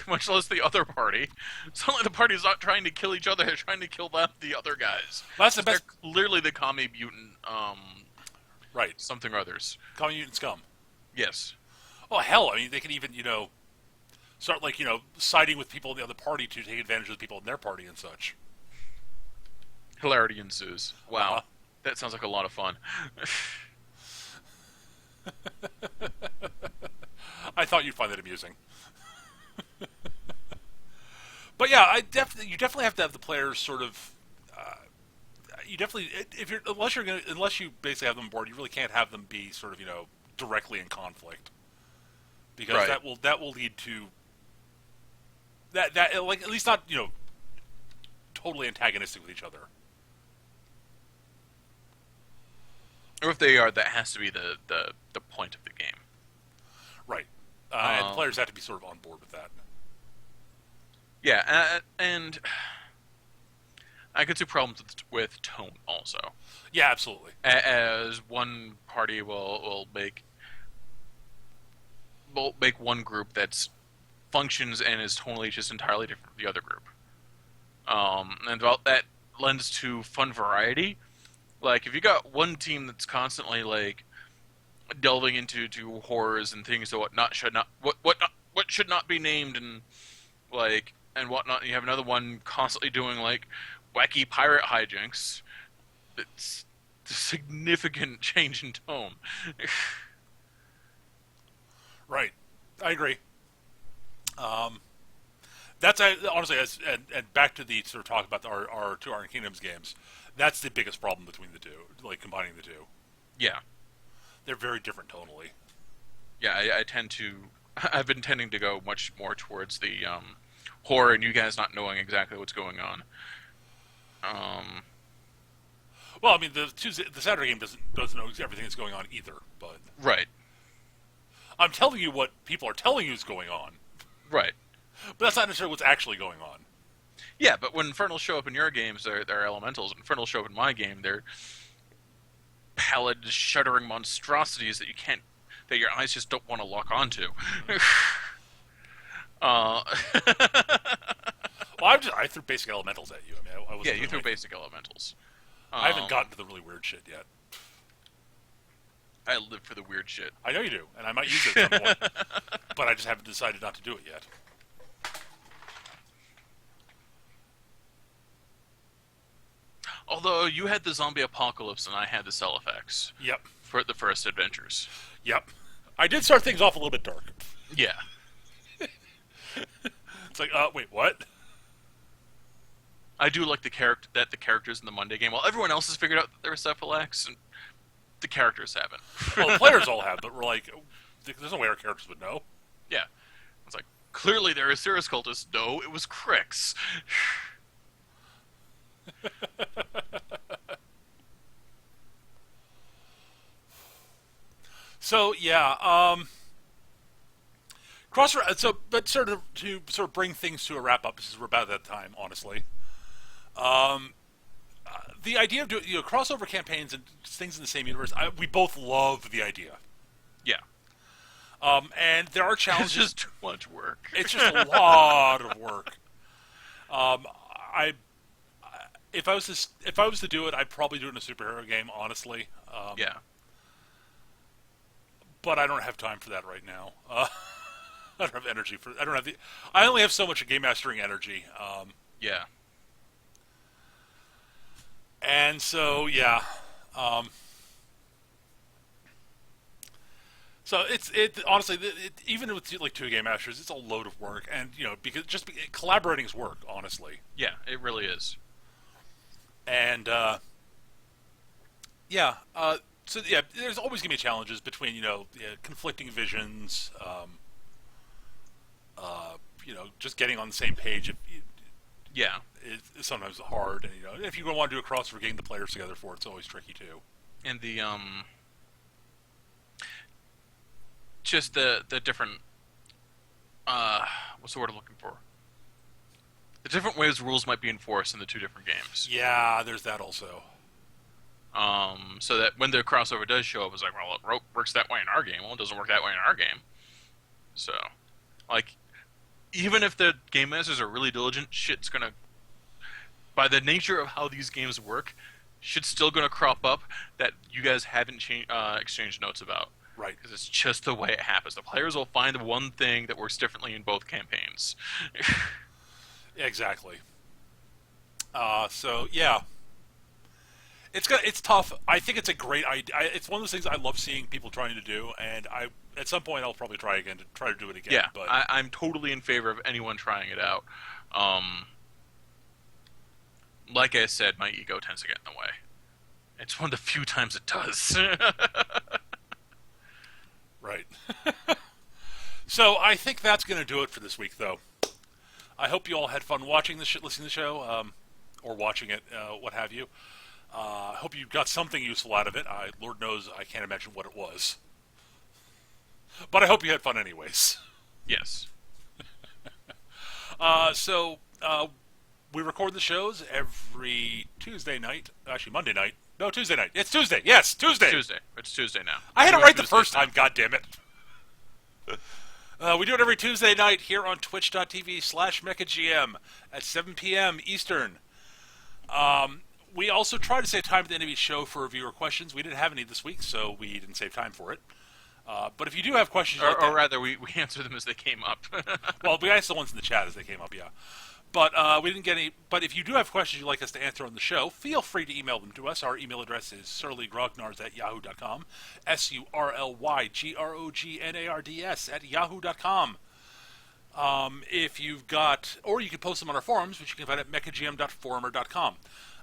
Much less the other party. Suddenly the party's not trying to kill each other, they're trying to kill the other guys. That's the 'Cause they're best. clearly the commie mutant, Right. something or others. Common mutant scum. Yes. Oh hell! I mean, they can even start siding with people in the other party to take advantage of the people in their party and such. Hilarity ensues. Wow. Uh-huh. That sounds like a lot of fun. I thought you'd find that amusing. But yeah, you definitely have to have the players sort of. You definitely if you're unless you basically have them on board, you really can't have them be sort of directly in conflict because Right. that will lead to that like at least not totally antagonistic with each other. Or if they are, that has to be the point of the game. Right. And the Um, players have to be sort of on board with that. Yeah, and I could see problems with tone also. Yeah, absolutely. As one party will make one group that's functions and is tonally just entirely different from the other group. And while that lends to fun variety, like if you got one team that's constantly like delving into horrors and things that what should not be named and like and whatnot, you have another one constantly doing like wacky pirate hijinks. It's a significant change in tone. Right. I agree. That's honestly, and back to the sort of talk about our two Iron Kingdoms games. That's the biggest problem between the two, like combining the two. Yeah, They're very different tonally. yeah. I tend to I've been tending to go much more towards the horror and you guys not knowing exactly what's going on. Um, Well, I mean, the Saturday game doesn't know everything that's going on either, but right, I'm telling you what people are telling you is going on. right. But that's not necessarily what's actually going on. Yeah, but when Infernals show up in your games, they're elementals. When Infernals show up in my game, they're pallid, shuddering monstrosities that your eyes just don't want to lock onto. uh, Well, I threw basic elementals at you. I mean, I yeah, wasn't you threw like, basic elementals. I haven't gotten to the really weird shit yet. I live for the weird shit. I know you do, and I might use it at some point, but I just haven't decided not to do it yet. Although you had the zombie apocalypse and I had the cell effects Yep, for the first adventures. yep. I did start things off a little bit dark. Yeah. It's like, wait, what? I do like the characters in the Monday game, while everyone else has figured out that they're Cephalax, and the characters haven't. Well, the players all have, but we're like, there's no way our characters would know. Yeah. It's like, clearly they're a Cirrus cultist. No, it was Crix. So yeah, but sort of to sort of bring things to a wrap up, because we're about that time, honestly. Um, the idea of doing crossover campaigns and things in the same universe, we both love the idea. Yeah. And there are It's challenges. just too much work. It's just a lot of work. I if I was to do it, I'd probably do it in a superhero game, honestly. Yeah. But I don't have time for that right now. I don't have energy for. I don't have the. I only have so much game mastering energy. Yeah. And so yeah. So it honestly even with like two game masters, it's a load of work, and because collaborating is work, honestly. Yeah, it really is. And yeah, so yeah, there's always gonna be challenges between conflicting visions. Just getting on the same page. Yeah. Is sometimes hard, and if you want to do a crossover, getting the players together for it's always tricky too. And the just the different what's the word I'm looking for? The different ways rules might be enforced in the two different games. Yeah, there's that also. So that when the crossover does show up, it's like, well, it works that way in our game. Well, it doesn't work that way in our game. So, like, even if the game masters are really diligent, shit's gonna, by the nature of how these games work, shit's still gonna crop up that you guys haven't exchanged notes about. Right. Because it's just the way it happens. The players will find one thing that works differently in both campaigns. Exactly. So yeah, it's tough. I think it's a great idea. It's one of those things I love seeing people trying to do, and at some point I'll probably try to do it again. Yeah, but I'm totally in favor of anyone trying it out. Like I said, my ego tends to get in the way. It's one of the few times it does. Right. So I think that's going to do it for this week, though. I hope you all had fun watching listening to the show, or watching it, what have you. I hope you got something useful out of it. Lord knows I can't imagine what it was. But I hope you had fun anyways. Yes. So we record the shows every Tuesday night. Actually, Monday night. No, Tuesday night. It's Tuesday. Yes, Tuesday. It's Tuesday now. I had it Doing right the Tuesdays first now. time, God damn it. We do it every Tuesday night here on twitch.tv/MechaGM at 7 p.m. Eastern. We also try to save time at the end of each show for viewer questions. We didn't have any this week, so we didn't save time for it. But if you do have questions, Or rather, we answer them as they came up. well, we answered the ones in the chat as they came up, yeah. But we didn't get any. But if you do have questions you'd like us to answer on the show, feel free to email them to us. Our email address is surlygrognards@yahoo.com. surlygrognards@yahoo.com. If you've got, or you can post them on our forums, which you can find at mechagm.forumer.com.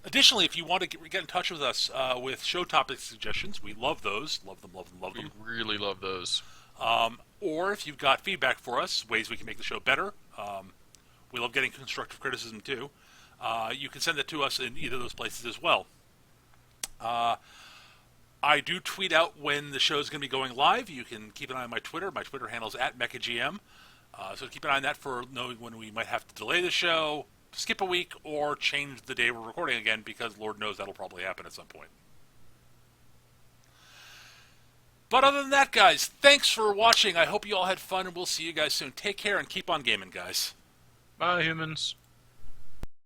Additionally, if you want to get in touch with us with show topic suggestions, we love those. Love them, love them, love them. We really love those. Or if you've got feedback for us, ways we can make the show better. We love getting constructive criticism too. You can send it to us in either of those places as well. I do tweet out when the show is going to be going live. You can keep an eye on my Twitter. My Twitter handle is @MechaGM. So keep an eye on that for knowing when we might have to delay the show, skip a week, or change the day we're recording again, because Lord knows that'll probably happen at some point. But other than that, guys, thanks for watching. I hope you all had fun, and we'll see you guys soon. Take care and keep on gaming, guys. Bye, humans.